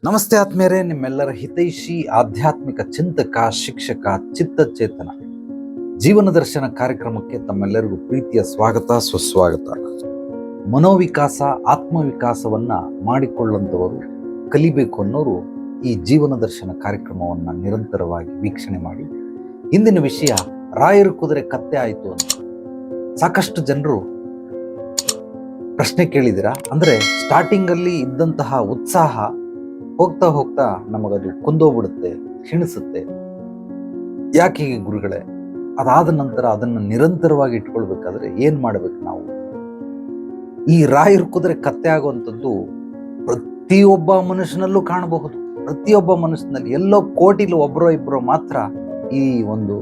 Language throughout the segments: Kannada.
ನಮಸ್ತೆ ಆತ್ಮೇರೆ, ನಿಮ್ಮೆಲ್ಲರ ಹಿತೈಷಿ ಆಧ್ಯಾತ್ಮಿಕ ಚಿಂತಕ, ಶಿಕ್ಷಕ, ಚಿತ್ತಚೇತನ ಜೀವನ ದರ್ಶನ ಕಾರ್ಯಕ್ರಮಕ್ಕೆ ತಮ್ಮೆಲ್ಲರಿಗೂ ಪ್ರೀತಿಯ ಸ್ವಾಗತ, ಸುಸ್ವಾಗತ. ಮನೋವಿಕಾಸ, ಆತ್ಮವಿಕಾಸವನ್ನ ಮಾಡಿಕೊಳ್ಳುವಂಥವರು ಕಲಿಬೇಕು ಅನ್ನೋರು ಈ ಜೀವನ ದರ್ಶನ ಕಾರ್ಯಕ್ರಮವನ್ನು ನಿರಂತರವಾಗಿ ವೀಕ್ಷಣೆ ಮಾಡಿ. ಇಂದಿನ ವಿಷಯ ರಾಯರ ಕುದುರೆ ಕತ್ತೆ ಆಯಿತು ಅಂತ ಸಾಕಷ್ಟು ಜನರು ಪ್ರಶ್ನೆ ಕೇಳಿದಿರಾ. ಅಂದ್ರೆ ಸ್ಟಾರ್ಟಿಂಗ್ ಅಲ್ಲಿ ಇದ್ದಂತಹ ಉತ್ಸಾಹ ಹೋಗ್ತಾ ಹೋಗ್ತಾ ನಮಗದು ಕುಂದೋಗ್ಬಿಡುತ್ತೆ, ಕ್ಷೀಣಿಸುತ್ತೆ. ಯಾಕೆ ಹೀಗೆ ಗುರುಗಳೇ? ಅದಾದ ನಂತರ ಅದನ್ನು ನಿರಂತರವಾಗಿ ಇಟ್ಕೊಳ್ಬೇಕಾದ್ರೆ ಏನ್ ಮಾಡ್ಬೇಕು ನಾವು? ಈ ರಾಯರ ಕುದುರೆ ಕತ್ತೆ ಆಗುವಂಥದ್ದು ಪ್ರತಿಯೊಬ್ಬ ಮನುಷ್ಯನಲ್ಲೂ ಕಾಣಬಹುದು. ಪ್ರತಿಯೊಬ್ಬ ಮನುಷ್ಯನಲ್ಲಿ ಎಲ್ಲೋ ಕೋಟಿಲಿ ಒಬ್ಬರೋ ಇಬ್ಬರೋ ಮಾತ್ರ ಈ ಒಂದು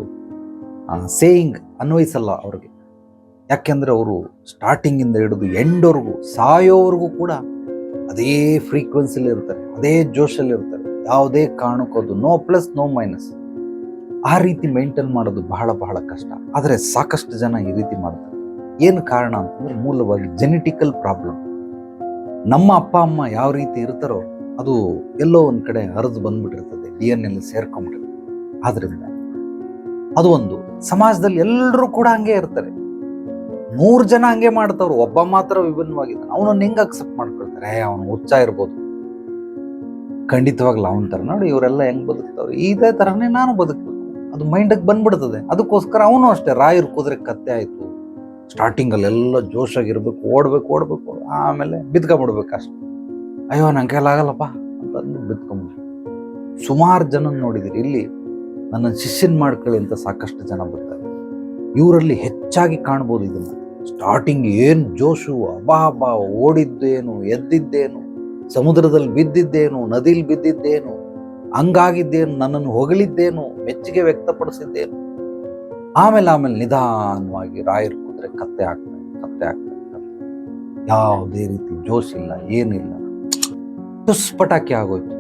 ಸೇಯಿಂಗ್ ಅನ್ವಯಿಸಲ್ಲ ಅವ್ರಿಗೆ. ಯಾಕೆಂದ್ರೆ ಅವರು ಸ್ಟಾರ್ಟಿಂಗ್ ಇಂದ ಹಿಡಿದು ಎಂಡ್ವರೆಗೂ, ಸಾಯೋವರೆಗೂ ಕೂಡ ಅದೇ ಫ್ರೀಕ್ವೆನ್ಸಿಲಿ ಇರ್ತಾರೆ, ಅದೇ ಜೋಶಲ್ಲಿ ಇರ್ತಾರೆ. ಯಾವುದೇ ಕಾರಣಕ್ಕೂ ಅದು ನೋ ಪ್ಲಸ್ ನೋ ಮೈನಸ್. ಆ ರೀತಿ ಮೇಂಟೈನ್ ಮಾಡೋದು ಬಹಳ ಬಹಳ ಕಷ್ಟ. ಆದರೆ ಸಾಕಷ್ಟು ಜನ ಈ ರೀತಿ ಮಾಡ್ತಾರೆ. ಏನು ಕಾರಣ ಅಂತಂದ್ರೆ ಮೂಲವಾಗಿ ಜೆನೆಟಿಕಲ್ ಪ್ರಾಬ್ಲಮ್. ನಮ್ಮ ಅಪ್ಪ ಅಮ್ಮ ಯಾವ ರೀತಿ ಇರ್ತಾರೋ ಅದು ಎಲ್ಲೋ ಒಂದ್ ಕಡೆ ಹರಿದು ಬಂದ್ಬಿಟ್ಟಿರ್ತದೆ, DNA ಸೇರ್ಕೊಂಡ್ಬಿಟ್ಟಿರ್ತದೆ. ಆದ್ರಿಂದ ಅದು ಒಂದು ಸಮಾಜದಲ್ಲಿ ಎಲ್ಲರೂ ಕೂಡ ಹಂಗೆ ಇರ್ತಾರೆ. 100 ಜನ ಹಂಗೆ ಮಾಡ್ತಾವ್ರು, ಒಬ್ಬ ಮಾತ್ರ ವಿಭಿನ್ನವಾಗಿದ್ದಾನೆ. ಅವನನ್ನ ಹೆಂಗ್ ಅಕ್ಸೆಪ್ಟ್ ಮಾಡ್ಕೊಳ್ತಾರೆ? ಅವನು ಹುಚ್ಚ ಇರ್ಬೋದು, ಖಂಡಿತವಾಗ್ಲೂ ಅವನ ತರ ನೋಡಿ ಇವರೆಲ್ಲ ಹೆಂಗ್ ಬದುಕ್ತಾವ್ರು, ಇದೇ ತರನೇ ನಾನು ಬದುಕ್ಬೇಕು, ಅದು ಮೈಂಡಿಗೆ ಬಂದ್ಬಿಡ್ತದೆ. ಅದಕ್ಕೋಸ್ಕರ ಅವನು ಅಷ್ಟೇ ರಾಯರ ಕುದುರೆ ಕತ್ತೆ ಆಯ್ತು. ಸ್ಟಾರ್ಟಿಂಗ್ ಅಲ್ಲಿ ಎಲ್ಲ ಜೋಶಾಗಿರ್ಬೇಕು, ಓಡ್ಬೇಕು, ಆಮೇಲೆ ಬಿದ್ಕೊಂಡ್ಬಿಡ್ಬೇಕು ಅಷ್ಟೆ. ಅಯ್ಯೋ ನಂಗೆ ಕೈಲಿ ಆಗಲ್ಲಪ್ಪ ಅಂತ ಬಿದ್ಕೊಂಡ್ಬಿಡ್ಬೇಕು. ಸುಮಾರು ಜನ ನೋಡಿದಿರಿ. ಇಲ್ಲಿ ನನ್ನ ಶಿಷ್ಯನ್ ಮಾಡ್ಕೊಳ್ಳಿ ಅಂತ ಸಾಕಷ್ಟು ಜನ ಬರ್ತಾರೆ. ಇವರಲ್ಲಿ ಹೆಚ್ಚಾಗಿ ಕಾಣ್ಬೋದು ಇದನ್ನ. ಸ್ಟಾರ್ಟಿಂಗ್ ಏನ್ ಜೋಶು, ಅಬಾಬ, ಓಡಿದ್ದೇನು, ಎದ್ದಿದ್ದೇನು, ಸಮುದ್ರದಲ್ಲಿ ಬಿದ್ದಿದ್ದೇನು, ನದಿಲಿ ಬಿದ್ದಿದ್ದೇನು, ಹಂಗಾಗಿದ್ದೇನು, ನನ್ನನ್ನು ಹೊಗಳಿದ್ದೇನು, ಮೆಚ್ಚುಗೆ ವ್ಯಕ್ತಪಡಿಸಿದ್ದೇನು. ಆಮೇಲೆ ನಿಧಾನವಾಗಿ ರಾಯರ ಕುದುರೆ ಕತ್ತೆ ಆಗ್ತಾರೆ. ಯಾವುದೇ ರೀತಿ ಜೋಶ್ ಇಲ್ಲ, ಏನಿಲ್ಲ. ತುಸ್ ಪಟಾಕಿ ಆಗೋಯ್ತು.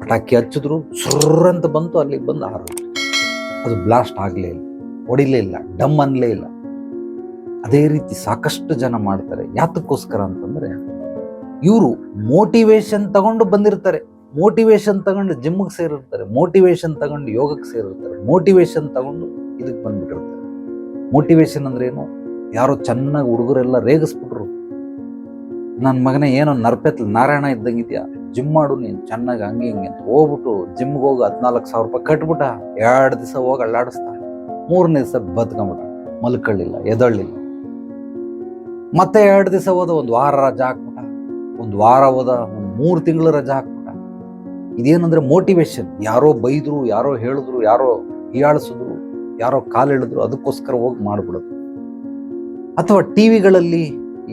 ಪಟಾಕಿ ಹಚ್ಚಿದ್ರು ಸುರ್ರಂತ ಬಂತು, ಅಲ್ಲಿಗೆ ಬಂದು ಹಾರೋಯ್ತು. ಅದು ಬ್ಲಾಸ್ಟ್ ಆಗಲೇ ಇಲ್ಲ, ಹೊಡಿಲೇ ಇಲ್ಲ, ಡಮ್ ಅನ್ಲೇ ಇಲ್ಲ. ಅದೇ ರೀತಿ ಸಾಕಷ್ಟು ಜನ ಮಾಡ್ತಾರೆ. ಯಾತಕ್ಕೋಸ್ಕರ ಅಂತಂದ್ರೆ ಇವರು ಮೋಟಿವೇಶನ್ ತಗೊಂಡು ಬಂದಿರ್ತಾರೆ, ಮೋಟಿವೇಶನ್ ತಗೊಂಡು ಜಿಮ್ಗೆ ಸೇರಿರ್ತಾರೆ, ಮೋಟಿವೇಶನ್ ತಗೊಂಡು ಯೋಗಕ್ಕೆ ಸೇರಿರ್ತಾರೆ, ಮೋಟಿವೇಶನ್ ತಗೊಂಡು ಇದಕ್ಕೆ ಬಂದ್ಬಿಟ್ಟಿರ್ತಾರೆ. ಮೋಟಿವೇಶನ್ ಅಂದ್ರೆ ಏನು? ಯಾರೋ ಚೆನ್ನಾಗಿ ಹುಡುಗರೆಲ್ಲ ರೇಗಿಸ್ಬಿಟ್ರು, ನನ್ನ ಮಗನೇ ಏನೋ ನರ್ಪೆತ್ಲ ನಾರಾಯಣ ಇದ್ದಂಗಿದ್ಯಾ, ಜಿಮ್ ಮಾಡು ನೀನು ಚೆನ್ನಾಗಿ, ಹಂಗೆ ಹಿಂಗೆ ಅಂತ ಹೋಗ್ಬಿಟ್ಟು ಜಿಮ್ಗೆ ಹೋಗಿ 14,000 ರೂಪಾಯಿ ಕಟ್ಬಿಟ್ಟ. 2 ದಿವಸ ಹೋಗಿ ಅಲ್ಲಾಡಿಸ್ತಾ, 3ನೇ ದಿವಸ ಬದ್ಕೊಂಬಿಟ್ಟ, ಮಲ್ಕೊಳ್ಳಿಲ್ಲ, ಎದಳ್ಳಿಲ್ಲ. ಮತ್ತೆ 2 ದಿವಸ ಹೋದ, 1 ವಾರ ರಜಾ ಹಾಕ್ಬಿಟ್ಟ, 1 ವಾರ ಹೋದ, 3 ತಿಂಗಳು ರಜಾ ಹಾಕ್ಬಿಟ್ಟ. ಇದೇನಂದ್ರೆ ಮೋಟಿವೇಶನ್. ಯಾರೋ ಬೈದ್ರು, ಯಾರೋ ಹೇಳಿದ್ರು, ಯಾರೋ ಹೀಯಾಳಿಸಿದ್ರು, ಯಾರೋ ಕಾಲೆಳೆದ್ರು, ಅದಕ್ಕೋಸ್ಕರ ಹೋಗಿ ಮಾಡ್ಬಿಡೋದು. ಅಥವಾ ಟಿವಿಗಳಲ್ಲಿ,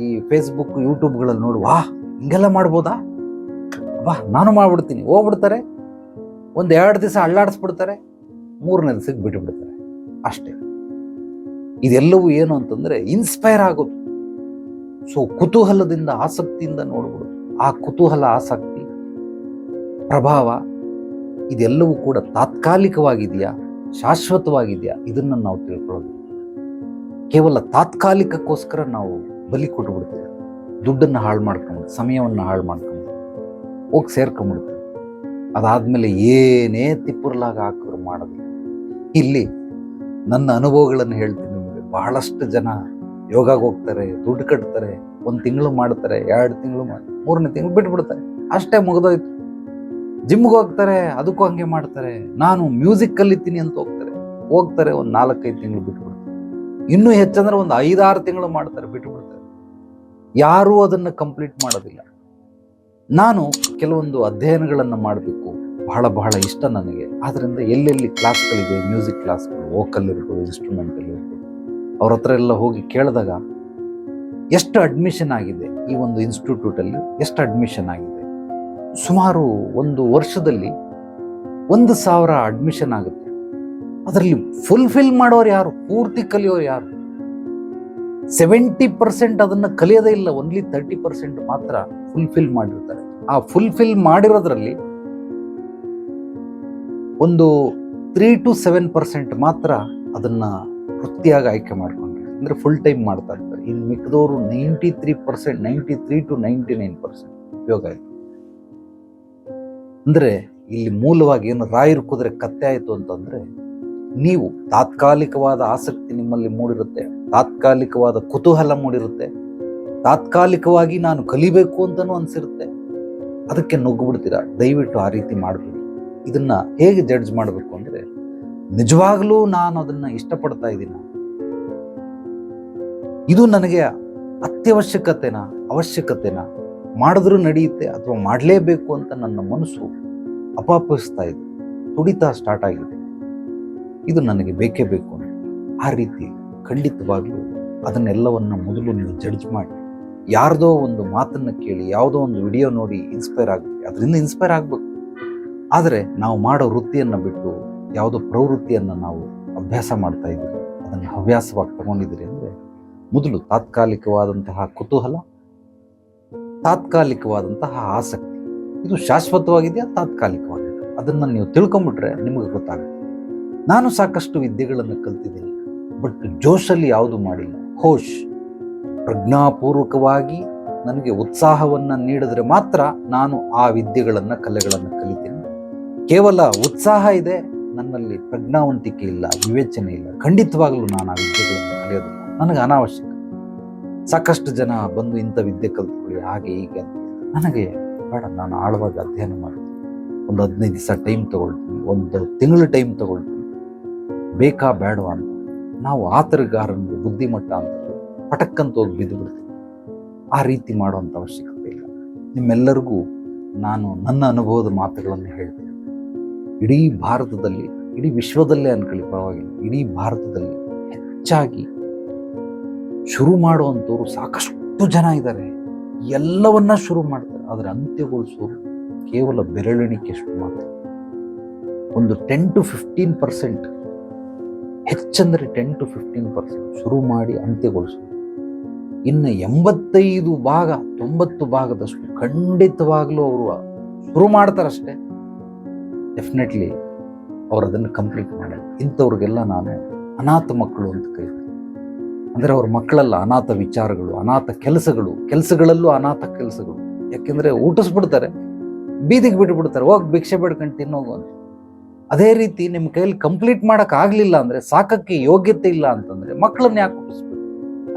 ಈ ಫೇಸ್ಬುಕ್, ಯೂಟ್ಯೂಬ್ಗಳಲ್ಲಿ ನೋಡಿ, ವಾಹ್ ಹಿಂಗೆಲ್ಲ ಮಾಡ್ಬೋದಾ, ಬಾ ನಾನು ಮಾಡ್ಬಿಡ್ತೀನಿ, ಹೋಗ್ಬಿಡ್ತಾರೆ. 1-2 ದಿವಸ ಅಳ್ಳಾಡಿಸ್ಬಿಡ್ತಾರೆ, 3ನೇ ದಿವಸಕ್ಕೆ ಬಿಟ್ಟುಬಿಡ್ತಾರೆ ಅಷ್ಟೇ. ಇದೆಲ್ಲವೂ ಏನು ಅಂತಂದ್ರೆ ಇನ್ಸ್ಪೈರ್ ಆಗೋದು. ಸೊ ಕುತೂಹಲದಿಂದ, ಆಸಕ್ತಿಯಿಂದ ನೋಡ್ಬಿಡೋದು. ಆ ಕುತೂಹಲ, ಆಸಕ್ತಿ, ಪ್ರಭಾವ ಇದೆಲ್ಲವೂ ಕೂಡ ತಾತ್ಕಾಲಿಕವಾಗಿದೆಯಾ, ಶಾಶ್ವತವಾಗಿದೆಯಾ, ಇದನ್ನ ನಾವು ತಿಳ್ಕೊಳ್ಳೋದು. ಕೇವಲ ತಾತ್ಕಾಲಿಕಕ್ಕೋಸ್ಕರ ನಾವು ಬಲಿ ಕೊಟ್ಟುಬಿಡ್ತೀವಿ. ದುಡ್ಡನ್ನು ಹಾಳು ಮಾಡ್ಕೊಂಡು, ಸಮಯವನ್ನು ಹಾಳು ಮಾಡ್ಕೊಂಡು ಹೋಗಿ ಸೇರ್ಕೊಂಡ್ಬಿಡ್ತೀವಿ. ಅದಾದ್ಮೇಲೆ ಏನೇ ತಿಪ್ಪುರ್ಲಾಗ ಹಾಕಿದ್ರು ಮಾಡೋದಿಲ್ಲ. ಇಲ್ಲಿ ನನ್ನ ಅನುಭವಗಳನ್ನು ಹೇಳ್ತೀನಿ ನಿಮಗೆ. ಬಹಳಷ್ಟು ಜನ ಯೋಗಾಗೆ ಹೋಗ್ತಾರೆ, ದುಡ್ಡು ಕಟ್ತಾರೆ, 1 ತಿಂಗಳು ಮಾಡ್ತಾರೆ, 2 ತಿಂಗಳು ಮಾಡ್ತಾರೆ, 3ನೇ ತಿಂಗಳು ಬಿಟ್ಬಿಡ್ತಾರೆ, ಅಷ್ಟೇ ಮುಗಿದೋಯ್ತು. ಜಿಮ್ಗೆ ಹೋಗ್ತಾರೆ, ಅದಕ್ಕೂ ಹಂಗೆ ಮಾಡ್ತಾರೆ. ನಾನು ಮ್ಯೂಸಿಕ್ ಕಲಿತೀನಿ ಅಂತ ಹೋಗ್ತಾರೆ, 1 4-5 ತಿಂಗಳು ಬಿಟ್ಬಿಡ್ತಾರೆ. ಇನ್ನೂ ಹೆಚ್ಚಂದ್ರೆ 1 5-6 ತಿಂಗಳು ಮಾಡ್ತಾರೆ, ಬಿಟ್ಬಿಡ್ತಾರೆ. ಯಾರೂ ಅದನ್ನ ಕಂಪ್ಲೀಟ್ ಮಾಡೋದಿಲ್ಲ. ನಾನು ಕೆಲವೊಂದು ಅಧ್ಯಯನಗಳನ್ನು ಮಾಡಬೇಕು, ಬಹಳ ಬಹಳ ಇಷ್ಟ ನನಗೆ. ಆದ್ರಿಂದ ಎಲ್ಲೆಲ್ಲಿ ಕ್ಲಾಸ್ಗಳಿದೆ, ಮ್ಯೂಸಿಕ್ ಕ್ಲಾಸ್ಗಳು, ವೋಕಲ್ ಇರ್ಬೋದು, ಇನ್ಸ್ಟ್ರೂಮೆಂಟಲ್ ಇರ್ಬೋದು, ಅವ್ರ ಹತ್ರ ಎಲ್ಲ ಹೋಗಿ ಕೇಳಿದಾಗ ಎಷ್ಟು ಅಡ್ಮಿಷನ್ ಆಗಿದೆ, ಈ ಒಂದು ಇನ್ಸ್ಟಿಟ್ಯೂಟಲ್ಲಿ ಎಷ್ಟು ಅಡ್ಮಿಷನ್ ಆಗಿದೆ, ಸುಮಾರು 1 ವರ್ಷದಲ್ಲಿ 1,000 ಅಡ್ಮಿಷನ್ ಆಗುತ್ತೆ. ಅದರಲ್ಲಿ ಫುಲ್ಫಿಲ್ ಮಾಡೋರು ಯಾರು, ಪೂರ್ತಿ ಕಲಿಯೋರು ಯಾರು? 70% ಅದನ್ನ ಕಲಿಯೋದೇ ಇಲ್ಲ, ಓನ್ಲಿ 30% ಮಾತ್ರ ಫುಲ್ಫಿಲ್ ಮಾಡಿರ್ತಾರೆ. ಆ ಫುಲ್ಫಿಲ್ ಮಾಡಿರೋದ್ರಲ್ಲಿ ಒಂದು 3 to 7% ಮಾತ್ರ ಅದನ್ನ ವೃತ್ತಿಯಾಗಿ ಆಯ್ಕೆ ಮಾಡ್ಕೊಂಡ್ರೆ, ಅಂದ್ರೆ ಫುಲ್ ಟೈಮ್ ಮಾಡ್ತಾ ಇರ್ತಾರೆ. ಇನ್ನು ಮಿಕ್ಕದವರು 93% 93 to 99% ಉಪಯೋಗ ಆಯ್ತು. ಅಂದರೆ ಇಲ್ಲಿ ಮೂಲವಾಗಿ ಏನು ರಾಯರು ಕುದುರೆ ಕತ್ತೆ ಆಯಿತು ಅಂತಂದರೆ, ನೀವು ತಾತ್ಕಾಲಿಕವಾದ ಆಸಕ್ತಿ ನಿಮ್ಮಲ್ಲಿ ಮೂಡಿರುತ್ತೆ, ತಾತ್ಕಾಲಿಕವಾದ ಕುತೂಹಲ ಮೂಡಿರುತ್ತೆ, ತಾತ್ಕಾಲಿಕವಾಗಿ ನಾನು ಕಲಿಬೇಕು ಅಂತಲೂ ಅನಿಸಿರುತ್ತೆ, ಅದಕ್ಕೆ ನುಗ್ಗಿಬಿಡ್ತೀರಾ. ದಯವಿಟ್ಟು ಆ ರೀತಿ ಮಾಡಬೇಡಿ. ಇದನ್ನು ಹೇಗೆ ಜಡ್ಜ್ ಮಾಡಬೇಕು ಅಂದರೆ, ನಿಜವಾಗ್ಲೂ ನಾನು ಅದನ್ನು ಇಷ್ಟಪಡ್ತಾ ಇದ್ದೀನಿ, ಇದು ನನಗೆ ಅತ್ಯವಶ್ಯಕತೆನಾ, ಅವಶ್ಯಕತೆನಾ, ಮಾಡಿದ್ರೂ ನಡೆಯುತ್ತೆ ಅಥವಾ ಮಾಡಲೇಬೇಕು ಅಂತ ನನ್ನ ಮನಸ್ಸು ಅಪಾಪಿಸ್ತಾ ಇದೆ, ತುಡಿತಾ ಸ್ಟಾರ್ಟ್ ಆಗಿದೆ, ಇದು ನನಗೆ ಬೇಕೇ ಬೇಕು ಅಂತ. ಆ ರೀತಿ ಖಂಡಿತವಾಗ್ಲೂ ಅದನ್ನೆಲ್ಲವನ್ನು ಮೊದಲು ನೀವು ಜಡ್ಜ್ ಮಾಡಿ. ಯಾರ್ದೋ ಒಂದು ಮಾತನ್ನು ಕೇಳಿ, ಯಾವುದೋ ಒಂದು ವಿಡಿಯೋ ನೋಡಿ ಇನ್ಸ್ಪೈರ್ ಆಗಬೇಕು, ಅದರಿಂದ ಇನ್ಸ್ಪೈರ್ ಆಗಬೇಕು. ಆದರೆ ನಾವು ಮಾಡೋ ವೃತ್ತಿಯನ್ನು ಬಿಟ್ಟು ಯಾವುದೋ ಪ್ರವೃತ್ತಿಯನ್ನು ನಾವು ಅಭ್ಯಾಸ ಮಾಡ್ತಾ ಇದ್ದೀವಿ, ಅದನ್ನು ಹವ್ಯಾಸವಾಗಿ ತಗೊಂಡಿದ್ದೀರಿ ಅಂದರೆ, ಮೊದಲು ತಾತ್ಕಾಲಿಕವಾದಂತಹ ಕುತೂಹಲ, ತಾತ್ಕಾಲಿಕವಾದಂತಹ ಆಸಕ್ತಿ, ಇದು ಶಾಶ್ವತವಾಗಿದೆಯಾ ತಾತ್ಕಾಲಿಕವಾಗಿದೆ, ಅದನ್ನು ನೀವು ತಿಳ್ಕೊಂಬಿಟ್ರೆ ನಿಮಗೆ ಗೊತ್ತಾಗುತ್ತೆ. ನಾನು ಸಾಕಷ್ಟು ವಿದ್ಯೆಗಳನ್ನು ಕಲ್ತಿದ್ದೀನಿ, ಬಟ್ ಜೋಶಲ್ಲಿ ಯಾವುದು ಮಾಡಿಲ್ಲ. ಹೋಶ್ ಪ್ರಜ್ಞಾಪೂರ್ವಕವಾಗಿ ನನಗೆ ಉತ್ಸಾಹವನ್ನು ನೀಡಿದ್ರೆ ಮಾತ್ರ ನಾನು ಆ ವಿದ್ಯೆಗಳನ್ನು, ಕಲೆಗಳನ್ನು ಕಲಿತೀನಿ. ಕೇವಲ ಉತ್ಸಾಹ ಇದೆ, ನನ್ನಲ್ಲಿ ಪ್ರಜ್ಞಾವಂತಿಕೆ ಇಲ್ಲ, ವಿವೇಚನೆ ಇಲ್ಲ, ಖಂಡಿತವಾಗಲೂ ನಾನು ಆ ವಿದ್ಯೆಗಳನ್ನು ಕಲಿಯೋದಿಲ್ಲ, ನನಗೆ ಅನಾವಶ್ಯಕ. ಸಾಕಷ್ಟು ಜನ ಬಂದು ಇಂಥ ವಿದ್ಯೆ ಕಲ್ತ್ಕೊಳ್ಳಿ ಹಾಗೆ ಹೀಗೆ ಅಂತ, ನನಗೆ ಬೇಡ, ನಾನು ಆಳವಾಗಿ ಅಧ್ಯಯನ ಮಾಡ್ತೀನಿ, ಒಂದು 15 ದಿವಸ ಟೈಮ್ ತಗೊಳ್ತೀನಿ, ಒಂದು ತಿಂಗಳು ಟೈಮ್ ತಗೊಳ್ತೀನಿ, ಬೇಕಾ ಬೇಡವಾ ಅಂತ. ನಾವು ಆತರಗಾರನಿಗೆ ಬುದ್ಧಿಮಟ್ಟ ಅಂತ ಪಟಕ್ಕಂತ ಹೋಗಿ ಬಿದ್ದು ಬಿಡ್ತೀವಿ. ಆ ರೀತಿ ಮಾಡುವಂಥ ಅವಶ್ಯಕತೆ ಇಲ್ಲ. ನಿಮ್ಮೆಲ್ಲರಿಗೂ ನಾನು ನನ್ನ ಅನುಭವದ ಮಾತುಗಳನ್ನು ಹೇಳ್ತೀನಿ. ಇಡೀ ಭಾರತದಲ್ಲಿ, ಇಡೀ ವಿಶ್ವದಲ್ಲೇ ಅನ್ಕೊಳ್ಳಿ ಪರವಾಗಿಲ್ಲ, ಇಡೀ ಭಾರತದಲ್ಲಿ ಹೆಚ್ಚಾಗಿ ಶುರು ಮಾಡುವಂಥವ್ರು ಸಾಕಷ್ಟು ಜನ ಇದ್ದಾರೆ. ಎಲ್ಲವನ್ನ ಶುರು ಮಾಡ್ತಾರೆ, ಆದರೆ ಅಂತ್ಯಗೊಳಿಸೋರು ಕೇವಲ ಬೆರಳೆಣಿಕೆಯಷ್ಟು ಮಾತ್ರ. ಒಂದು 10 to 15%, ಹೆಚ್ಚಂದರೆ 10 to 15% ಶುರು ಮಾಡಿ ಅಂತ್ಯಗೊಳಿಸೋದು. ಇನ್ನು 85 ಭಾಗ 90 ಭಾಗದಷ್ಟು ಖಂಡಿತವಾಗ್ಲೂ ಅವರು ಶುರು ಮಾಡ್ತಾರಷ್ಟೇ, ಡೆಫಿನೆಟ್ಲಿ ಅವ್ರು ಅದನ್ನು ಕಂಪ್ಲೀಟ್ ಮಾಡಲ್ಲ. ಇಂಥವ್ರಿಗೆಲ್ಲ ನಾನು ಅನಾಥ ಮಕ್ಕಳು ಅಂತ ಕರಿತೀನಿ. ಅಂದರೆ ಅವ್ರ ಮಕ್ಕಳಲ್ಲ, ಅನಾಥ ವಿಚಾರಗಳು, ಅನಾಥ ಕೆಲಸಗಳಲ್ಲೂ ಅನಾಥ ಕೆಲಸಗಳು. ಯಾಕೆಂದರೆ ಊಟಿಸ್ಬಿಡ್ತಾರೆ, ಬೀದಿಗೆ ಬಿಟ್ಬಿಡ್ತಾರೆ, ಹೋಗಿ ಭಿಕ್ಷೆ ಬೇಡ್ಕೊಂಡು ತಿನ್ನೋಗು ಅಂತ. ಅದೇ ರೀತಿ ನಿಮ್ಮ ಕೈಯಲ್ಲಿ ಕಂಪ್ಲೀಟ್ ಮಾಡೋಕ್ಕಾಗಲಿಲ್ಲ ಅಂದರೆ, ಸಾಕಕ್ಕೆ ಯೋಗ್ಯತೆ ಇಲ್ಲ ಅಂತಂದರೆ ಮಕ್ಕಳನ್ನ ಯಾಕೆ ಹುಟ್ಟಿಸ್ಬೇಕು?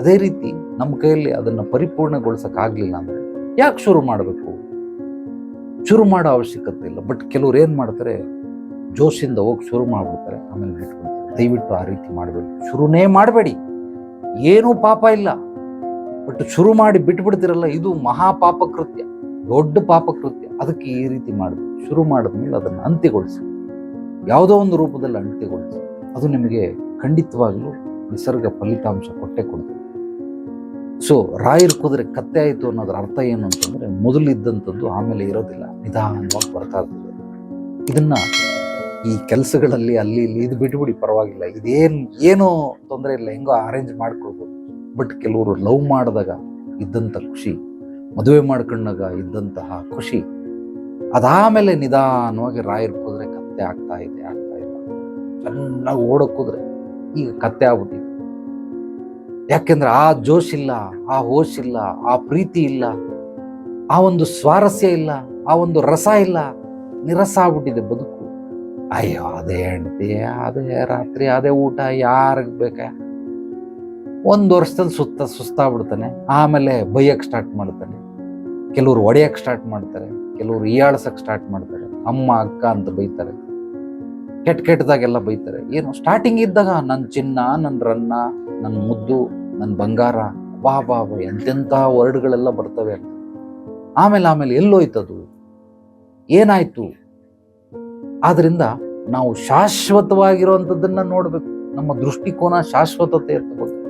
ಅದೇ ರೀತಿ ನಮ್ಮ ಕೈಯಲ್ಲಿ ಅದನ್ನು ಪರಿಪೂರ್ಣಗೊಳಿಸೋಕ್ಕಾಗಲಿಲ್ಲ ಅಂದರೆ ಯಾಕೆ ಶುರು ಮಾಡಬೇಕು? ಶುರು ಮಾಡೋ ಅವಶ್ಯಕತೆ ಇಲ್ಲ. ಬಟ್ ಕೆಲವ್ರು ಏನು ಮಾಡ್ತಾರೆ, ಜೋಶಿಂದ ಹೋಗಿ ಶುರು ಮಾಡಿಬಿಡ್ತಾರೆ, ಆಮೇಲೆ ಬಿಟ್ಬಿಡ್ತಾರೆ. ದಯವಿಟ್ಟು ಆ ರೀತಿ ಮಾಡಬೇಡಿ, ಶುರುನೇ ಮಾಡಬೇಡಿ. ಏನೂ ಪಾಪ ಇಲ್ಲ, ಬಟ್ ಶುರು ಮಾಡಿ ಬಿಟ್ಬಿಡ್ತಿರಲ್ಲ, ಇದು ಮಹಾಪಾಪ ಕೃತ್ಯ, ದೊಡ್ಡ ಪಾಪ ಕೃತ್ಯ. ಅದಕ್ಕೆ ಈ ರೀತಿ ಮಾಡಬೇಕು. ಶುರು ಮಾಡಿದ್ಮೇಲೆ ಅದನ್ನು ಅಂತ್ಯಗೊಳಿಸಿ, ಯಾವುದೋ ಒಂದು ರೂಪದಲ್ಲಿ ಅಂತ್ಯಗೊಳಿಸಿ, ಅದು ನಿಮಗೆ ಖಂಡಿತವಾಗ್ಲೂ ನಿಸರ್ಗ ಫಲಿತಾಂಶ ಕೊಟ್ಟೆ ಕೊಡ್ತದೆ. ಸೊ ರಾಯರ್ ಕುದುರೆ ಕತ್ತೆ ಆಯಿತು ಅನ್ನೋದ್ರ ಅರ್ಥ ಏನು ಅಂತಂದರೆ, ಮೊದಲಿದ್ದಂಥದ್ದು ಆಮೇಲೆ ಇರೋದಿಲ್ಲ, ನಿಧಾನವಾಗಿ ಬರ್ತಾ ಇರ್ತದೆ. ಇದನ್ನು ಈ ಕೆಲಸಗಳಲ್ಲಿ ಅಲ್ಲಿ ಇಲ್ಲಿ ಇದು ಬಿಟ್ಬಿಡಿ, ಪರವಾಗಿಲ್ಲ, ಏನೂ ತೊಂದರೆ ಇಲ್ಲ, ಹೆಂಗೋ ಅರೇಂಜ್ ಮಾಡ್ಕೊಳ್ಬೋದು. ಬಟ್ ಕೆಲವರು ಲವ್ ಮಾಡಿದಾಗ ಇದ್ದಂಥ ಖುಷಿ, ಮದುವೆ ಮಾಡ್ಕೊಂಡಾಗ ಇದ್ದಂತಹ ಖುಷಿ, ಅದಾಮೇಲೆ ನಿಧಾನವಾಗಿ ರಾಯರ್ ಕುದುರೆ ಕತ್ತೆ ಆಗ್ತಾ ಇದೆ. ಚೆನ್ನಾಗಿ ಓಡೋಕೆ ಕುದುರೆ ಈಗ ಕತ್ತೆ ಆಗ್ಬಿಟ್ಟಿದೆ. ಯಾಕೆಂದ್ರೆ ಆ ಜೋಶ್ ಇಲ್ಲ, ಆ ಹೋಶ್ ಇಲ್ಲ, ಆ ಪ್ರೀತಿ ಇಲ್ಲ, ಆ ಒಂದು ಸ್ವಾರಸ್ಯ ಇಲ್ಲ, ಆ ಒಂದು ರಸ ಇಲ್ಲ, ನಿರಸ ಆಗ್ಬಿಟ್ಟಿದೆ ಬದುಕು. ಅಯ್ಯೋ ಅದೇ ಹೆಂಡತಿ, ಅದೇ ರಾತ್ರಿ, ಅದೇ ಊಟ, ಯಾರಿಗೆ ಬೇಕ? 1 ವರ್ಷದಲ್ಲಿ ಸುಸ್ತಾಗ್ಬಿಡ್ತಾನೆ. ಆಮೇಲೆ ಬೈಯಕ್ಕೆ ಸ್ಟಾರ್ಟ್ ಮಾಡ್ತಾನೆ, ಕೆಲವರು ಹೊಡೆಯಕ್ಕೆ ಸ್ಟಾರ್ಟ್ ಮಾಡ್ತಾರೆ, ಕೆಲವರು ಈಯಾಳ್ಸಕ್ಕೆ ಸ್ಟಾರ್ಟ್ ಮಾಡ್ತಾರೆ, ಅಮ್ಮ ಅಕ್ಕ ಅಂತ ಬೈತಾರೆ, ಕೆಟ್ಟದಾಗೆಲ್ಲ ಬೈತಾರೆ. ಏನು ಸ್ಟಾರ್ಟಿಂಗ್ ಇದ್ದಾಗ ನನ್ನ ಚಿನ್ನ, ನನ್ನ ರನ್ನ, ನನ್ನ ಮುದ್ದು, ನನ್ನ ಬಂಗಾರ, ಬಾ ಎಂತೆಂಥ ವರ್ಡ್ಗಳೆಲ್ಲ ಬರ್ತವೆ ಅಂತ. ಆಮೇಲೆ ಎಲ್ಲೋಯ್ತದು, ಏನಾಯ್ತು? ಆದ್ರಿಂದ ನಾವು ಶಾಶ್ವತವಾಗಿರುವಂಥದ್ದನ್ನ ನೋಡ್ಬೇಕು. ನಮ್ಮ ದೃಷ್ಟಿಕೋನ ಶಾಶ್ವತತೆ ಇರ್ತಬೇಕು.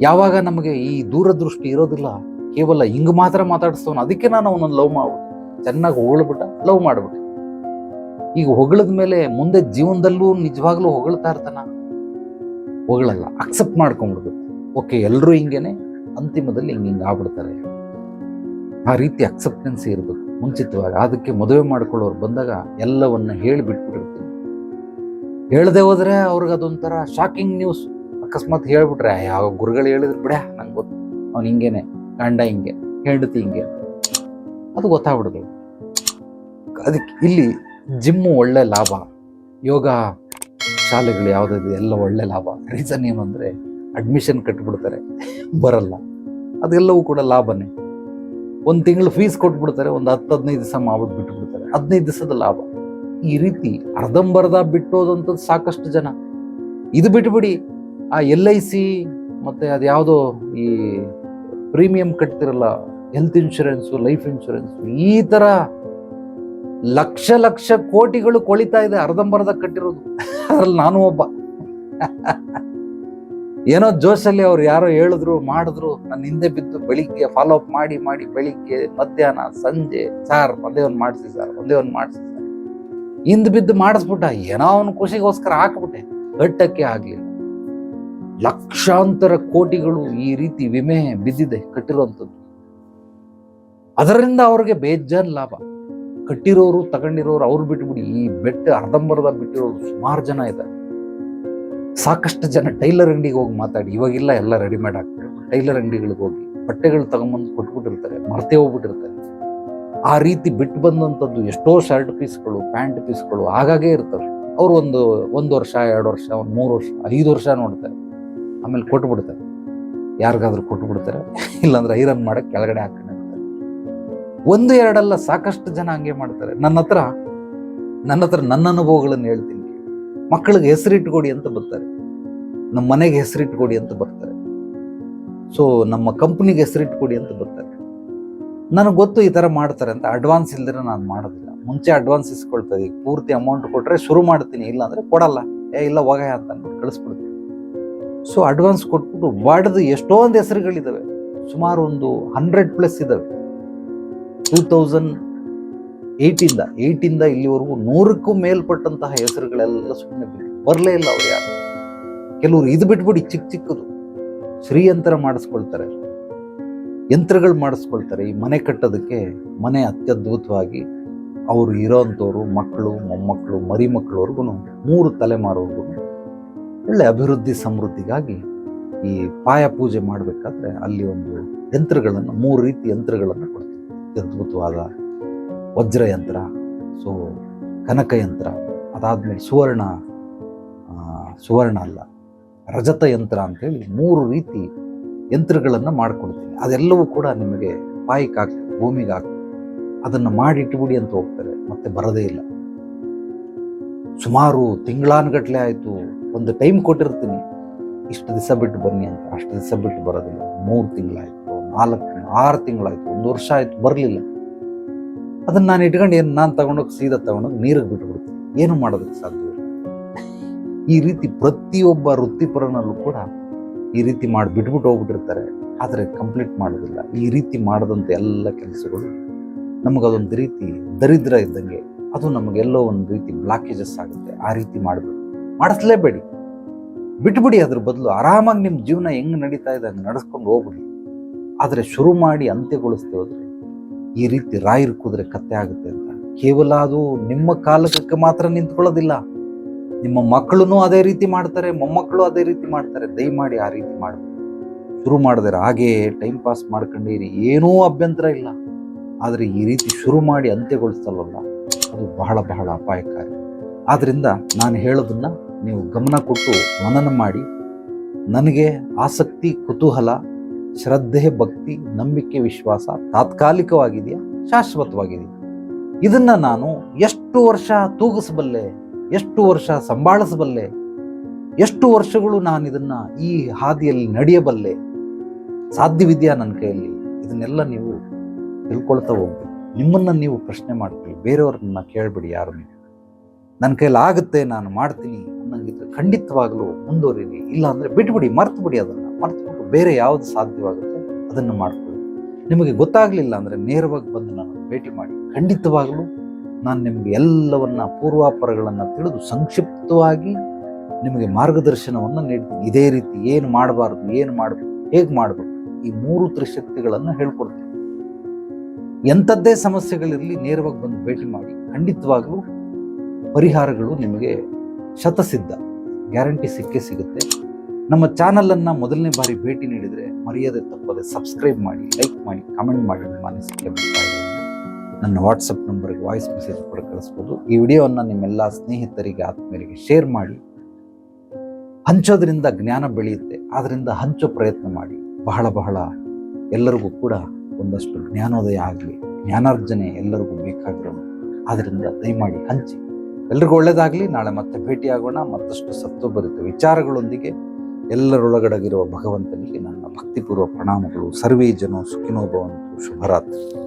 ಯಾವಾಗ ನಮಗೆ ಈ ದೂರದೃಷ್ಟಿ ಇರೋದಿಲ್ಲ, ಕೇವಲ ಹಿಂಗ್ ಮಾತ್ರ ಮಾತಾಡಿಸ್ತವನು. ಅದಕ್ಕೆ ನಾನು ಅವನನ್ನು ಲವ್ ಮಾಡ್ಬಿಟ್ಟೆ, ಚೆನ್ನಾಗಿ ಹೊಗಳ್ಬಿಟ್ಟ, ಲವ್ ಮಾಡ್ಬಿಟ್ಟೆ. ಈಗ ಹೊಗಳದ ಮೇಲೆ ಮುಂದೆ ಜೀವನದಲ್ಲೂ ನಿಜವಾಗ್ಲೂ ಹೊಗಳ್ತಾ ಇರ್ತಾನ? ಹೊಗಳಲ್ಲ, ಅಕ್ಸೆಪ್ಟ್ ಮಾಡ್ಕೊಂಡ್ಬಿಡ್ಬೇಕು. ಓಕೆ, ಎಲ್ಲರೂ ಹಿಂಗೇನೆ, ಅಂತಿಮದಲ್ಲಿ ಹಿಂಗೆ ಆಗ್ಬಿಡ್ತಾರೆ. ಆ ರೀತಿ ಅಕ್ಸೆಪ್ಟೆನ್ಸಿ ಇರಬೇಕು ಮುಂಚಿತವಾಗಿ. ಅದಕ್ಕೆ ಮದುವೆ ಮಾಡ್ಕೊಳ್ಳೋರು ಬಂದಾಗ ಎಲ್ಲವನ್ನ ಹೇಳಿ ಬಿಟ್ಬಿಟ್ಟಿರ್ತೀನಿ. ಹೇಳದೆ ಹೋದ್ರೆ ಅವ್ರಿಗೆ ಅದೊಂಥರ ಶಾಕಿಂಗ್ ನ್ಯೂಸ್. ಅಕಸ್ಮಾತ್ ಹೇಳ್ಬಿಟ್ರೆ, ಯಾವ ಗುರುಗಳು ಹೇಳಿದ್ರು ಬಿಡ, ನಂಗೆ ಗೊತ್ತು, ಅವ್ನು ಹಿಂಗೇನೆ, ಗಂಡ ಹಿಂಗೆ, ಹೆಂಡತಿ ಹಿಂಗೆ, ಅದು ಗೊತ್ತಾಗ್ಬಿಡ್ದು. ಅದಕ್ಕೆ ಇಲ್ಲಿ ಜಿಮ್ಮು ಒಳ್ಳೆ ಲಾಭ, ಯೋಗ ಶಾಲೆಗಳು ಯಾವುದಿದೆ ಎಲ್ಲ ಒಳ್ಳೆ ಲಾಭ. ರೀಸನ್ ಏನು ಅಂದರೆ ಅಡ್ಮಿಷನ್ ಕಟ್ಬಿಡ್ತಾರೆ, ಬರಲ್ಲ, ಅದೆಲ್ಲವೂ ಕೂಡ ಲಾಭನೇ. ಒಂದು ತಿಂಗಳು ಫೀಸ್ ಕೊಟ್ಬಿಡ್ತಾರೆ, ಒಂದು 10-15 ದಿವಸ ಮಾಡ್ಬಿಟ್ಟು ಬಿಟ್ಬಿಡ್ತಾರೆ, 15 ದಿವಸದ ಲಾಭ. ಈ ರೀತಿ ಅರ್ಧಂಬರ್ಧ ಬಿಟ್ಟೋದಂಥದ್ದು ಸಾಕಷ್ಟು ಜನ. ಇದು ಬಿಟ್ಬಿಡಿ, ಆ LIC ಮತ್ತೆ ಅದ್ಯಾವುದೋ ಈ ಪ್ರೀಮಿಯಂ ಕಟ್ತಿರಲ್ಲ, ಹೆಲ್ತ್ ಇನ್ಶೂರೆನ್ಸು, ಲೈಫ್ ಇನ್ಶೂರೆನ್ಸು, ಈ ಥರ ಲಕ್ಷ ಲಕ್ಷ ಕೋಟಿಗಳು ಕೊಳಿತಾ ಇದೆ ಅರ್ಧಂಬರ್ಧ ಕಟ್ಟಿರೋದು. ಅದ್ರಲ್ಲಿ ನಾನು ಒಬ್ಬ. ಏನೋ ಜೋಶಲ್ಲಿ ಅವ್ರು ಯಾರೋ ಹೇಳಿದ್ರು ಮಾಡಿದ್ರು, ನನ್ನ ಹಿಂದೆ ಬಿದ್ದು ಬೆಳಿಗ್ಗೆ ಫಾಲೋ ಅಪ್ ಮಾಡಿ ಬೆಳಿಗ್ಗೆ ಮಧ್ಯಾಹ್ನ ಸಂಜೆ ಸಾರ್ ಒಂದೇ ಒಂದು ಮಾಡಿಸಿ ಸರ್, ಒಂದೇ ಒಂದು ಮಾಡಿಸಿ ಸರ್, ಹಿಂದ್ ಬಿದ್ದು ಮಾಡಿಸ್ಬಿಟ್ಟ. ಏನೋ ಅವನು ಖುಷಿಗೋಸ್ಕರ ಹಾಕ್ಬಿಟ್ಟೆ, ಗಟ್ಟಕ್ಕೆ ಆಗ್ಲಿಲ್ಲ. ಲಕ್ಷಾಂತರ ಕೋಟಿಗಳು ಈ ರೀತಿ ವಿಮೆ ಬಿದ್ದಿದೆ ಕಟ್ಟಿರುವಂಥದ್ದು. ಅದರಿಂದ ಅವ್ರಿಗೆ ಬೇಜಾನ್ ಲಾಭ. ಕಟ್ಟಿರೋರು ತಗೊಂಡಿರೋರು ಅವ್ರು ಬಿಟ್ಬಿಡಿ, ಈ ಅರ್ಧಂಬರ್ಧ ಬಿಟ್ಟಿರೋರು ಸುಮಾರು ಜನ ಇದ್ದಾರೆ. ಸಾಕಷ್ಟು ಜನ ಟೈಲರ್ ಅಂಗಡಿಗೆ ಹೋಗಿ ಮಾತಾಡಿ, ಇವಾಗಿಲ್ಲ ಎಲ್ಲ ರೆಡಿಮೇಡ್ ಆಗ್ತಾರೆ, ಟೈಲರ್ ಅಂಗಡಿಗಳಿಗೆ ಹೋಗಿ ಬಟ್ಟೆಗಳು ತಗೊಂಬಂದು ಕೊಟ್ಬಿಟ್ಟಿರ್ತಾರೆ, ಮರ್ತೇ ಹೋಗ್ಬಿಟ್ಟಿರ್ತಾರೆ. ಆ ರೀತಿ ಬಿಟ್ಟು ಬಂದಂಥದ್ದು ಎಷ್ಟೋ ಶರ್ಟ್ ಪೀಸ್ಗಳು, ಪ್ಯಾಂಟ್ ಪೀಸ್ಗಳು ಆಗಾಗೇ ಇರ್ತವೆ. ಅವ್ರು ಒಂದು ವರ್ಷ, 2 ವರ್ಷ, 3 ವರ್ಷ, 5 ವರ್ಷ ನೋಡ್ತಾರೆ, ಆಮೇಲೆ ಕೊಟ್ಬಿಡ್ತಾರೆ. ಯಾರಿಗಾದ್ರೂ ಕೊಟ್ಬಿಡ್ತಾರೆ, ಇಲ್ಲಾಂದ್ರೆ ಐರನ್ ಮಾಡಕ್ಕೆ ಕೆಳಗಡೆ ಹಾಕೊಂಡು 1-2 ಅಲ್ಲ, ಸಾಕಷ್ಟು ಜನ ಹಂಗೆ ಮಾಡ್ತಾರೆ. ನನ್ನ ಹತ್ರ ನನ್ನ ಅನುಭವಗಳನ್ನು ಹೇಳ್ತೀನಿ. ಮಕ್ಕಳಿಗೆ ಹೆಸರಿಟ್ಕೊಡಿ ಅಂತ ಬರ್ತಾರೆ, ನಮ್ಮ ಮನೆಗೆ ಹೆಸರಿಟ್ಕೊಡಿ ಅಂತ ಬರ್ತಾರೆ, ಸೊ ನಮ್ಮ ಕಂಪ್ನಿಗೆ ಹೆಸರಿಟ್ಕೊಡಿ ಅಂತ ಬರ್ತಾರೆ. ನನಗೆ ಗೊತ್ತು ಈ ಥರ ಮಾಡ್ತಾರೆ ಅಂತ. ಅಡ್ವಾನ್ಸ್ ಇಲ್ದಿರ ನಾನು ಮಾಡೋದಿಲ್ಲ. ಮುಂಚೆ ಅಡ್ವಾನ್ಸ್ ಇಸ್ಕೊಳ್ತದೆ, ಈಗ ಪೂರ್ತಿ ಅಮೌಂಟ್ ಕೊಟ್ಟರೆ ಶುರು ಮಾಡ್ತೀನಿ, ಇಲ್ಲಾಂದರೆ ಕೊಡಲ್ಲ, ಇಲ್ಲ ಹೋಗ ಅಂತ ಕಳಿಸ್ಬಿಡ್ತೀನಿ. ಸೊ ಅಡ್ವಾನ್ಸ್ ಕೊಟ್ಬಿಟ್ಟು ಬಾಡ್ದು ಎಷ್ಟೊಂದು ಹೆಸರುಗಳಿದ್ದಾವೆ, ಸುಮಾರು ಒಂದು 100+ ಇದ್ದಾವೆ. 2008ಇಂದ ಇಲ್ಲಿವರೆಗೂ 100ಕ್ಕೂ ಮೇಲ್ಪಟ್ಟಂತಹ ಹೆಸರುಗಳೆಲ್ಲ ಸುಮ್ಮನೆ ಬರಲೇ ಇಲ್ಲ ಅವ್ರು ಯಾರು. ಕೆಲವರು ಇದು ಬಿಟ್ಬಿಡಿ, ಚಿಕ್ಕದು ಶ್ರೀಯಂತ್ರ ಮಾಡಿಸ್ಕೊಳ್ತಾರೆ, ಯಂತ್ರಗಳು ಮಾಡಿಸ್ಕೊಳ್ತಾರೆ. ಈ ಮನೆ ಕಟ್ಟೋದಕ್ಕೆ ಮನೆ ಅತ್ಯದ್ಭುತವಾಗಿ ಅವರು ಇರೋಂಥವ್ರು ಮಕ್ಕಳು, ಮೊಮ್ಮಕ್ಕಳು, ಮರಿಮಕ್ಕಳವರೆಗೂ 3 ತಲೆಮಾರವರೆಗೂ ಒಳ್ಳೆ ಅಭಿವೃದ್ಧಿ ಸಮೃದ್ಧಿಗಾಗಿ ಈ ಪಾಯ ಪೂಜೆ ಮಾಡಬೇಕಾದ್ರೆ ಅಲ್ಲಿ ಒಂದು ಯಂತ್ರಗಳನ್ನು, 3 ರೀತಿ ಯಂತ್ರಗಳನ್ನು ಕೊಡ್ತೀವಿ. ಅದ್ಭುತವಾದ ವಜ್ರ ಯಂತ್ರ, ಸೊ ಕನಕ ಯಂತ್ರ, ಅದಾದ್ಮೇಲೆ ಸುವರ್ಣ ಅಲ್ಲ ರಜತ ಯಂತ್ರ ಅಂತೇಳಿ 3 ರೀತಿ ಯಂತ್ರಗಳನ್ನು ಮಾಡಿಕೊಡ್ತೀನಿ. ಅದೆಲ್ಲವೂ ಕೂಡ ನಿಮಗೆ ಪಾಯಿಗೆ ಹಾಕ್ತದೆ, ಭೂಮಿಗೆ ಹಾಕ್ತದೆ. ಅದನ್ನು ಮಾಡಿಟ್ಬಿಡಿ ಅಂತ ಹೋಗ್ತಾರೆ, ಮತ್ತೆ ಬರೋದೇ ಇಲ್ಲ. ಸುಮಾರು ತಿಂಗಳಾನುಗಟ್ಲೆ ಆಯಿತು, ಒಂದು ಟೈಮ್ ಕೊಟ್ಟಿರ್ತೀನಿ, ಇಷ್ಟು ದಿವಸ ಬಿಟ್ಟು ಬನ್ನಿ ಅಂತ. ಅಷ್ಟು ದಿವಸ ಬಿಟ್ಟು ಬರೋದಿಲ್ಲ. 3 ತಿಂಗಳಾಯಿತು, 4 ತಿಂಗಳು, 6 ತಿಂಗಳಾಯಿತು, 1 ವರ್ಷ ಆಯಿತು, ಬರಲಿಲ್ಲ. ಅದನ್ನು ನಾನು ಇಟ್ಕೊಂಡು ನಾನು ತಗೊಂಡೋಗಿ ಸೀದಾ ತಗೊಂಡೋಗಿ ನೀರಿಗೆ ಬಿಟ್ಬಿಡ್ತೀನಿ. ಏನು ಮಾಡೋದಕ್ಕೆ ಸಾಧ್ಯವಿಲ್ಲ. ಈ ರೀತಿ ಪ್ರತಿಯೊಬ್ಬ ವೃತ್ತಿಪರನಲ್ಲೂ ಕೂಡ ಈ ರೀತಿ ಮಾಡಿ ಬಿಟ್ಬಿಟ್ಟು ಹೋಗ್ಬಿಟ್ಟಿರ್ತಾರೆ, ಆದರೆ ಕಂಪ್ಲೀಟ್ ಮಾಡೋದಿಲ್ಲ. ಈ ರೀತಿ ಮಾಡದಂಥ ಎಲ್ಲ ಕೆಲಸಗಳು ನಮಗದೊಂದು ರೀತಿ ದರಿದ್ರ ಇದ್ದಂಗೆ, ಅದು ನಮಗೆಲ್ಲೋ ಒಂದು ರೀತಿ ಬ್ಲಾಕೇಜಸ್ ಆಗುತ್ತೆ. ಆ ರೀತಿ ಮಾಡಿಸ್ಲೇಬೇಡಿ, ಬಿಟ್ಬಿಡಿ. ಅದ್ರ ಬದಲು ಆರಾಮಾಗಿ ನಿಮ್ಮ ಜೀವನ ಹೆಂಗೆ ನಡೀತಾ ಇದೆ ಹಂಗೆ ನಡೆಸ್ಕೊಂಡು ಹೋಗ್ಬಿಡಿ. ಆದರೆ ಶುರು ಮಾಡಿ ಅಂತ್ಯಗೊಳಿಸ್ತೇ ಹೋದ್ರೆ ಈ ರೀತಿ ರಾಯರು ಕೂದ್ರೆ ಕತ್ತೆ ಆಗುತ್ತೆ ಅಂತ. ಕೇವಲ ಅದು ನಿಮ್ಮ ಕಾಲಕ್ಕೆ ಮಾತ್ರ ನಿಂತ್ಕೊಳ್ಳೋದಿಲ್ಲ, ನಿಮ್ಮ ಮಕ್ಕಳೂ ಅದೇ ರೀತಿ ಮಾಡ್ತಾರೆ, ಮೊಮ್ಮಕ್ಕಳು ಅದೇ ರೀತಿ ಮಾಡ್ತಾರೆ. ದಯಮಾಡಿ ಆ ರೀತಿ ಮಾಡಬೇಕು. ಶುರು ಮಾಡಿದ್ರೆ ಹಾಗೇ ಟೈಮ್ ಪಾಸ್ ಮಾಡ್ಕೊಂಡಿರಿ, ಏನೂ ಅಭ್ಯಂತರ ಇಲ್ಲ. ಆದರೆ ಈ ರೀತಿ ಶುರು ಮಾಡಿ ಅಂತ್ಯಗೊಳಿಸ್ತಲ್ವಲ್ಲ, ಅದು ಬಹಳ ಬಹಳ ಅಪಾಯಕಾರಿ. ಆದ್ದರಿಂದ ನಾನು ಹೇಳೋದನ್ನು ನೀವು ಗಮನ ಕೊಟ್ಟು ಮನನ ಮಾಡಿ. ನನಗೆ ಆಸಕ್ತಿ, ಕುತೂಹಲ, ಶ್ರದ್ಧೆ, ಭಕ್ತಿ, ನಂಬಿಕೆ, ವಿಶ್ವಾಸ ತಾತ್ಕಾಲಿಕವಾಗಿದೆಯಾ, ಶಾಶ್ವತವಾಗಿದೆಯಾ, ಇದನ್ನು ನಾನು ಎಷ್ಟು ವರ್ಷ ತೂಗಿಸಬಲ್ಲೆ, ಎಷ್ಟು ವರ್ಷ ಸಂಭಾಳಿಸಬಲ್ಲೆ, ಎಷ್ಟು ವರ್ಷಗಳು ನಾನು ಇದನ್ನು ಈ ಹಾದಿಯಲ್ಲಿ ನಡೆಯಬಲ್ಲೆ, ಸಾಧ್ಯವಿದೆಯಾ ನನ್ನ ಕೈಯಲ್ಲಿ, ಇದನ್ನೆಲ್ಲ ನೀವು ತಿಳ್ಕೊಳ್ತಾ ಹೋಗ್ಬೇಕು. ನಿಮ್ಮನ್ನು ನೀವು ಪ್ರಶ್ನೆ ಮಾಡ್ಕೊಳ್ಳಿ, ಬೇರೆಯವ್ರನ್ನ ಕೇಳಬೇಡಿ. ಯಾರು ನನ್ನ ಕೈಯಲ್ಲಿ ಆಗುತ್ತೆ, ನಾನು ಮಾಡ್ತೀನಿ ಅನ್ನಂಗಿದ್ರೆ ಖಂಡಿತವಾಗಲೂ ಮುಂದುವರಿರಿ. ಇಲ್ಲ ಅಂದರೆ ಬಿಟ್ಬಿಡಿ, ಮರ್ತುಬಿಡಿ. ಅದನ್ನು ಮರ್ತುಬಿಟ್ಟು ಬೇರೆ ಯಾವುದು ಸಾಧ್ಯವಾಗುತ್ತೆ ಅದನ್ನು ಮಾಡ್ಕೊಳ್ಳಿ. ನಿಮಗೆ ಗೊತ್ತಾಗಲಿಲ್ಲ ಅಂದರೆ ನೇರವಾಗಿ ಬಂದು ನಾನು ಭೇಟಿ ಮಾಡಿ. ಖಂಡಿತವಾಗಲೂ ನಾನು ನಿಮಗೆ ಎಲ್ಲವನ್ನ ಪೂರ್ವಾಪರಗಳನ್ನು ತಿಳಿದು ಸಂಕ್ಷಿಪ್ತವಾಗಿ ನಿಮಗೆ ಮಾರ್ಗದರ್ಶನವನ್ನು ನೀಡ್ತೀನಿ. ಇದೇ ರೀತಿ ಏನು ಮಾಡಬಾರ್ದು, ಏನು ಮಾಡಬೇಕು, ಹೇಗೆ ಮಾಡಬೇಕು, ಈ 3 ತ್ರಿಶಕ್ತಿಗಳನ್ನು ಹೇಳ್ಕೊಡ್ತೀನಿ. ಎಂಥದ್ದೇ ಸಮಸ್ಯೆಗಳಿರಲಿ ನೇರವಾಗಿ ಬಂದು ಭೇಟಿ ಮಾಡಿ. ಖಂಡಿತವಾಗಲೂ ಪರಿಹಾರಗಳು ನಿಮಗೆ ಶತಸಿದ್ಧ, ಗ್ಯಾರಂಟಿ ಸಿಕ್ಕೇ ಸಿಗುತ್ತೆ. ನಮ್ಮ ಚಾನಲನ್ನು ಮೊದಲನೇ ಬಾರಿ ಭೇಟಿ ನೀಡಿದರೆ ಮರೆಯದೆ ತಪ್ಪದೆ ಸಬ್ಸ್ಕ್ರೈಬ್ ಮಾಡಿ, ಲೈಕ್ ಮಾಡಿ, ಕಾಮೆಂಟ್ ಮಾಡಿ. ನಿಮ್ಮ ಅನಿಸಿಕೆ ನನ್ನ ವಾಟ್ಸಪ್ ನಂಬರ್ಗೆ ವಾಯ್ಸ್ ಮೆಸೇಜ್ ಕೂಡ ಕಳಿಸ್ಬೋದು. ಈ ವಿಡಿಯೋವನ್ನು ನಿಮ್ಮೆಲ್ಲ ಸ್ನೇಹಿತರಿಗೆ ಆತ್ಮೀಯರಿಗೆ ಶೇರ್ ಮಾಡಿ. ಹಂಚೋದ್ರಿಂದ ಜ್ಞಾನ ಬೆಳೆಯುತ್ತೆ, ಆದ್ದರಿಂದ ಹಂಚೋ ಪ್ರಯತ್ನ ಮಾಡಿ. ಬಹಳ ಎಲ್ಲರಿಗೂ ಕೂಡ ಒಂದಷ್ಟು ಜ್ಞಾನೋದಯ ಆಗಲಿ, ಜ್ಞಾನಾರ್ಜನೆ ಎಲ್ಲರಿಗೂ ಬೇಕಾಗಿರೋದು. ಆದ್ದರಿಂದ ದಯಮಾಡಿ ಹಂಚಿ. ಎಲ್ರಿಗೂ ಒಳ್ಳೆಯದಾಗಲಿ. ನಾಳೆ ಮತ್ತೆ ಭೇಟಿಯಾಗೋಣ ಮತ್ತಷ್ಟು ಸತ್ವಭರಿತ ವಿಚಾರಗಳೊಂದಿಗೆ. ಎಲ್ಲರೊಳಗಡಗಿರುವ ಭಗವಂತನಿಗೆ ನನ್ನ ಭಕ್ತಿಪೂರ್ವ ಪ್ರಣಾಮಗಳು. ಸರ್ವೇ ಜನೋ ಸುಖಿನೋ ಭವಂತು. ಶುಭರಾತ್ರಿ.